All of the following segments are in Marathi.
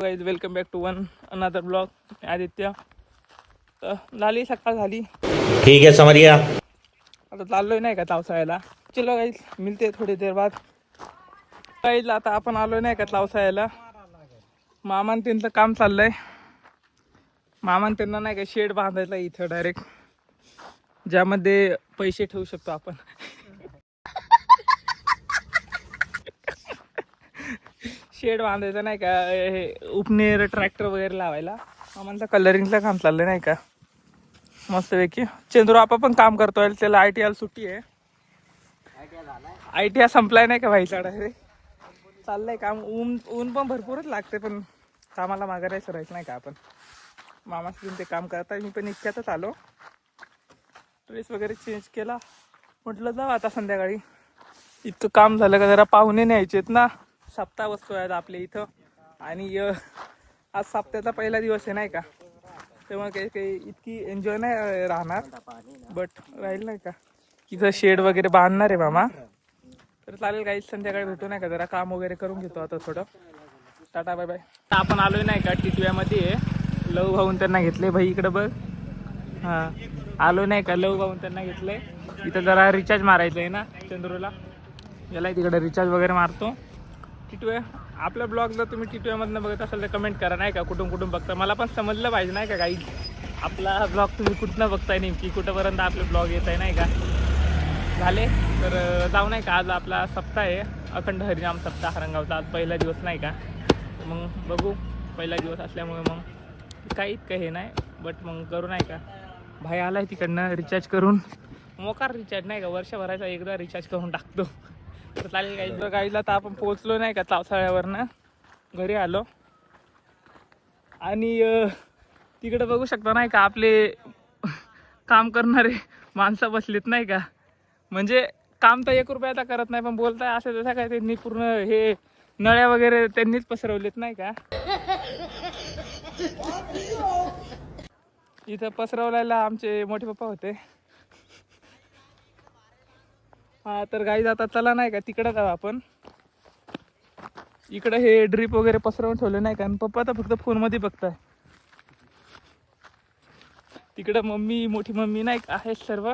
Guys welcome back to one another blog. Aditya झाली सकाळ झाली. ठीक है समझ गया. आता चाललोय नाही का तावसाळ्याला. चलो गाइस मिलते थोड़ी देर बाद. गाइस आता आपण आलोय नाही का तावसाळ्याला. मामान त्यांचं काम चाललंय. मामान त्यांना नाही का शेड बांधायला इथं डायरेक्ट, ज्यामध्ये पैसे ठेवू शकतो आपण. शेड बांधायचं नाही का, हे उपनेर ट्रॅक्टर वगैरे लावायला. आम्हाला कलरिंगचं काम चाललंय नाही का मस्तपैकी. चंद्रू आपा पण काम करतोय, त्याला ITL सुट्टी आहे. ITL संपलाय नाही का भाईचा डायरेक्ट. चाललंय काम. ऊन पण भरपूरच लागते, पण कामाला मागायचं राहायचं नाही का आपण. मामाच ते काम करताय. मी पण इतक्यातच आलो, ड्रेस वगैरे चेंज केला. म्हटलं जाऊ आता संध्याकाळी. इतकं काम झालं का जरा पाहुणे न्यायचेत ना. सप्ताह वस्तू आहेत आपल्या इथं, आणि आज सप्त्याचा पहिला दिवस आहे नाही का, तेव्हा काही इतकी एन्जॉय नाही राहणार, बट राहील नाही का. इथं शेड वगैरे बांधणार आहे मामा. तर चालेल काही संध्याकाळी भेटू नाही का. जरा काम वगैरे करून घेतो आता थोडं. Tata bye bye. आपण आलोय नाही का टिटव्यामध्ये. लव भाऊन त्यांना घेतले. भाई इकडं बघ. हां आलो नाही का, लव भाऊन त्यांना घेतलंय. इथं जरा रिचार्ज मारायचं आहे ना चंद्रूला. याला तिकडे रिचार्ज वगैरे मारतो. टिटवे आपल्या ब्लॉगला तुम्ही टिटव्यामधनं बघत असाल तर कमेंट करा नाही का, कुठून कुठून बघता. मला पण समजलं पाहिजे नाही का काही, आपला ब्लॉग तुम्ही कुठनं बघताय नेमकी, कुठंपर्यंत आपले ब्लॉग येत आहे नाही का. झाले तर जाऊ नाही का. आज आपला सप्ताह आहे, अखंड हरिनाम सप्ताह रंगावचा. आज पहिला दिवस नाही का, मग बघू. पहिला दिवस असल्यामुळे मग काही इतकं हे नाही, बट मग करू नाही का. भाई आलाय तिकडनं रिचार्ज करून. मोकार रिचार्ज नाही का, वर्षभराचा एकदा रिचार्ज करून टाकतो. तर चालेल काही गाईला. तर आपण पोहोचलो नाही का तावसाळ्यावरनं, घरी आलो. आणि तिकडे बघू शकता नाही का आपले काम करणारे माणसं बसलेत नाही का. म्हणजे काम तर 1 रुपयाचा करत नाही, पण बोलताय असं तसं काय. त्यांनी पूर्ण हे नळ्या वगैरे त्यांनीच पसरवलेत नाही का. इथं पसरवल्याला आमचे मोठे पप्पा होते. हा तर गाई जातात. चला नाही का तिकडं जाऊ आपण. इकडं हे ड्रीप वगैरे पसरवून ठेवले नाही का, आणि पप्पा तर फक्त फोनमध्ये बघताय. तिकडं मम्मी, मोठी मम्मी नाही का आहेत सर्व.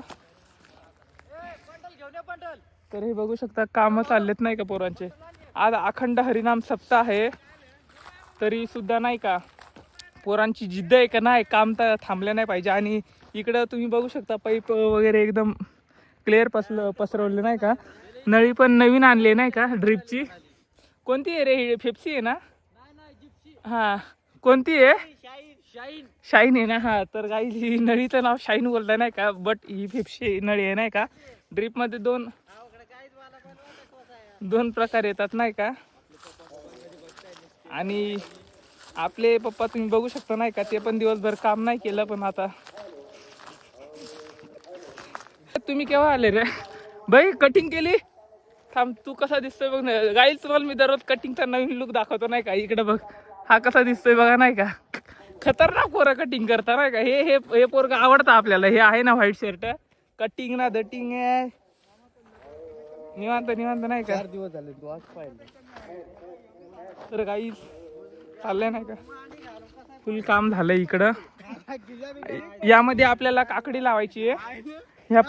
तर हे बघू शकता कामं चाललेत नाही का पोरांचे. आज अखंड हरिनाम सप्ताह आहे, तरी सुद्धा नाही का पोरांची जिद्द आहे का नाही, काम तर थांबलं नाही पाहिजे. आणि इकडं तुम्ही बघू शकता पाईप वगैरे एकदम क्लिअर पसरवले नाही का. नळी पण नवीन आणली नाही का ड्रीपची. कोणती आहे रे ही, फेप्सी आहे ना. हां कोणती आहे, शाईन आहे ना. हां तर गाई ही नळीचं नाव शाईन बोलताय नाही का, बट ही फेप्सी नळी आहे नाही का. ड्रीपमध्ये दोन प्रकार येतात नाही का. आणि आपले पप्पा तुम्ही बघू शकता नाही का, ते पण दिवसभर काम नाही केलं, पण आता. तुम्ही केव्हा आले रे बाई, कटिंग केली. थांब तू कसा दिसतोय बघ ना गाईच. तुम्हाला मी दररोज कटिंगचा नवीन लुक दाखवतो नाही का. इकडे बघ हा कसा दिसतोय बघा नाही का. खतरनाक पोरं कटिंग करता नाही का. हे पोरग आवडतं आपल्याला. हे आहे ना व्हाईट शर्ट, कटिंग ना दटिंग आहे. निवांत नाही का. 4 दिवस झाले तू आज पाहिलं. तर गाईज चाललंय नाही का, फुल काम झालंय इकडं. यामध्ये आपल्याला काकडी लावायची आहे ह्या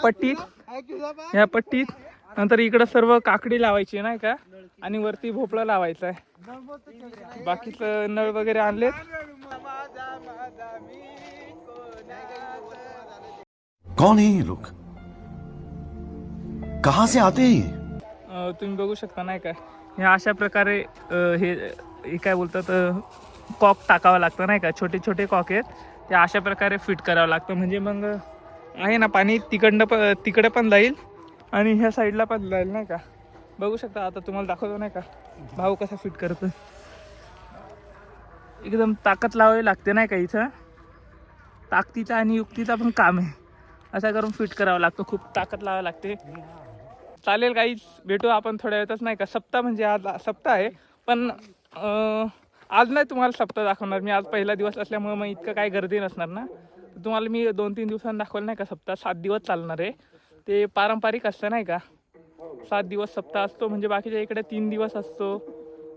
पट्टीत. नंतर इकडं सर्व काकडी लावायची नाही का, आणि वरती भोपळा लावायचा आहे. बाकीचं नळ वगैरे आणलेत. कौन है ये लोग, कहां से आते हैं? तुम्ही बघू शकता नाही का. हे अशा प्रकारे हे काय बोलतात, कॉक टाकावं लागतं नाही का. छोटे छोटे कॉक आहेत ते अशा प्रकारे फिट करावं लागतं. म्हणजे मग आहे ना पाणी तिकडं पण जाईल, आणि ह्या साईडला पण जाईल नाही का. बघू शकता आता तुम्हाला दाखवतो नाही का भाऊ कसा फिट करतो. एकदम ताकद लावावी लागते नाही का. इथं ताकदीचा आणि युक्तीचा पण काम आहे. असं करून फिट करावं लागतं, खूप ताकद लावावी लागते. चालेल काहीच भेटू आपण थोड्या वेळातच नाही का. सप्ताह म्हणजे आज सप्ताह आहे, पण आज नाही तुम्हाला सप्ताह दाखवणार मी. आज पहिला दिवस असल्यामुळे मग इतकं काही गर्दी नसणार ना. तुम्हाला मी 2-3 दिवसांनी दाखवलं नाही का सप्ताह. 7 दिवस चालणार आहे. ते पारंपरिक असतं नाही का. 7 दिवस सप्ताह असतो, म्हणजे बाकीच्या इकडे 3 दिवस असतो,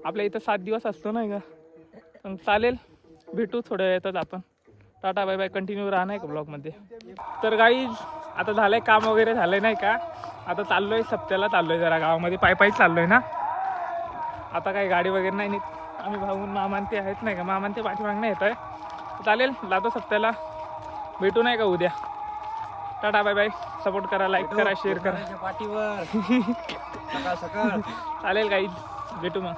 आपल्या इथं 7 दिवस असतो नाही का. मग चालेल, भेटू थोड्या वेळातच आपण. Tata bye bye. कंटिन्यू राहणार का ब्लॉगमध्ये. तर गाईज आता झालंय काम वगैरे झालंय नाही का. आता चाललोय सप्त्याला, चाललोय जरा गावामध्ये, पायी चाललोय ना. आता काही गाडी वगैरे नाही नीट. आम्ही भाऊन मामान ते आहेत नाही का, मामान ते पाठीमागणं येत आहे. चालेल, जातो सप्त्याला, भेटू नाही का उद्या. Tata bye bye. सपोर्ट करा, लाईक करा, शेअर करा. पाठीवर सकाळ सकाळ चालेल गाईज, भेटू मग.